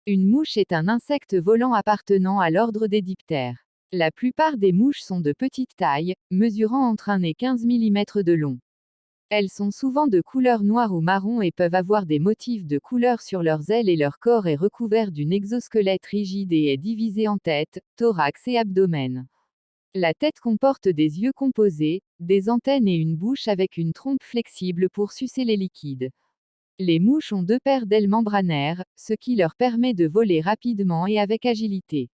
Une mouche est un insecte volant appartenant à l'ordre des diptères. La plupart des mouches sont de petite taille, mesurant entre 1 et 15 mm de long. Elles sont souvent de couleur noire ou marron et peuvent avoir des motifs de couleur sur leurs ailes, et leur corps est recouvert d'un exosquelette rigide et est divisé en tête, thorax et abdomen. La tête comporte des yeux composés, des antennes et une bouche avec une trompe flexible pour sucer les liquides. Les mouches ont 2 paires d'ailes membranaires, ce qui leur permet de voler rapidement et avec agilité.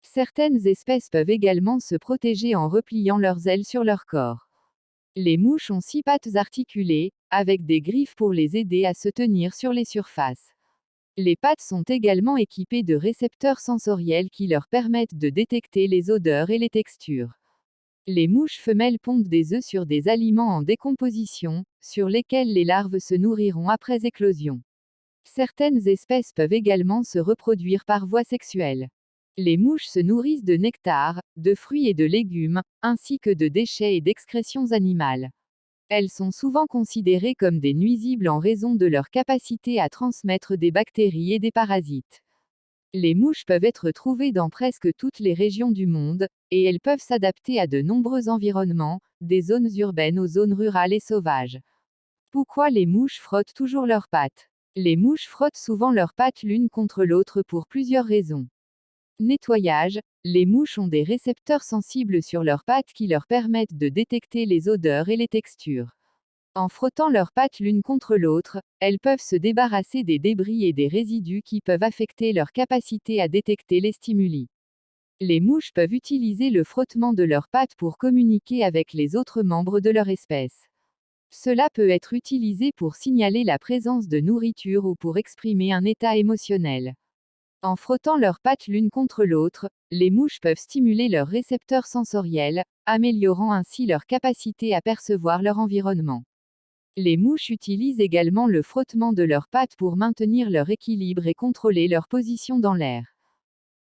Certaines espèces peuvent également se protéger en repliant leurs ailes sur leur corps. Les mouches ont 6 pattes articulées, avec des griffes pour les aider à se tenir sur les surfaces. Les pattes sont également équipées de récepteurs sensoriels qui leur permettent de détecter les odeurs et les textures. Les mouches femelles pondent des œufs sur des aliments en décomposition, sur lesquels les larves se nourriront après éclosion. Certaines espèces peuvent également se reproduire par voie sexuelle. Les mouches se nourrissent de nectar, de fruits et de légumes, ainsi que de déchets et d'excrétions animales. Elles sont souvent considérées comme des nuisibles en raison de leur capacité à transmettre des bactéries et des parasites. Les mouches peuvent être trouvées dans presque toutes les régions du monde, et elles peuvent s'adapter à de nombreux environnements, des zones urbaines aux zones rurales et sauvages. Pourquoi les mouches frottent toujours leurs pattes? Les mouches frottent souvent leurs pattes l'une contre l'autre pour plusieurs raisons. Nettoyage, les mouches ont des récepteurs sensibles sur leurs pattes qui leur permettent de détecter les odeurs et les textures. En frottant leurs pattes l'une contre l'autre, elles peuvent se débarrasser des débris et des résidus qui peuvent affecter leur capacité à détecter les stimuli. Les mouches peuvent utiliser le frottement de leurs pattes pour communiquer avec les autres membres de leur espèce. Cela peut être utilisé pour signaler la présence de nourriture ou pour exprimer un état émotionnel. En frottant leurs pattes l'une contre l'autre, les mouches peuvent stimuler leurs récepteurs sensoriels, améliorant ainsi leur capacité à percevoir leur environnement. Les mouches utilisent également le frottement de leurs pattes pour maintenir leur équilibre et contrôler leur position dans l'air.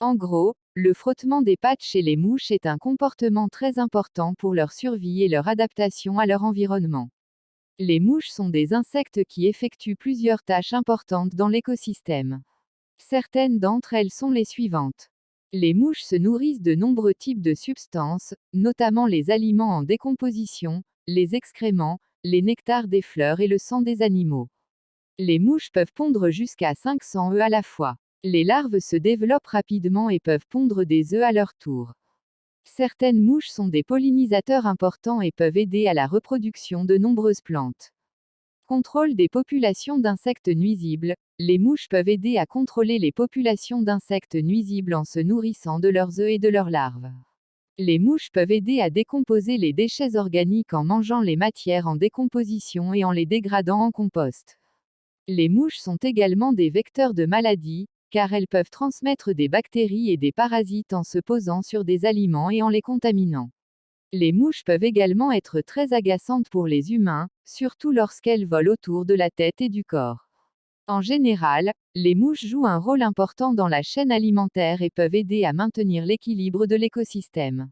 En gros, le frottement des pattes chez les mouches est un comportement très important pour leur survie et leur adaptation à leur environnement. Les mouches sont des insectes qui effectuent plusieurs tâches importantes dans l'écosystème. Certaines d'entre elles sont les suivantes. Les mouches se nourrissent de nombreux types de substances, notamment les aliments en décomposition, les excréments, les nectars des fleurs et le sang des animaux. Les mouches peuvent pondre jusqu'à 500 œufs à la fois. Les larves se développent rapidement et peuvent pondre des œufs à leur tour. Certaines mouches sont des pollinisateurs importants et peuvent aider à la reproduction de nombreuses plantes. Contrôle des populations d'insectes nuisibles. Les mouches peuvent aider à contrôler les populations d'insectes nuisibles en se nourrissant de leurs œufs et de leurs larves. Les mouches peuvent aider à décomposer les déchets organiques en mangeant les matières en décomposition et en les dégradant en compost. Les mouches sont également des vecteurs de maladies, car elles peuvent transmettre des bactéries et des parasites en se posant sur des aliments et en les contaminant. Les mouches peuvent également être très agaçantes pour les humains, surtout lorsqu'elles volent autour de la tête et du corps. En général, les mouches jouent un rôle important dans la chaîne alimentaire et peuvent aider à maintenir l'équilibre de l'écosystème.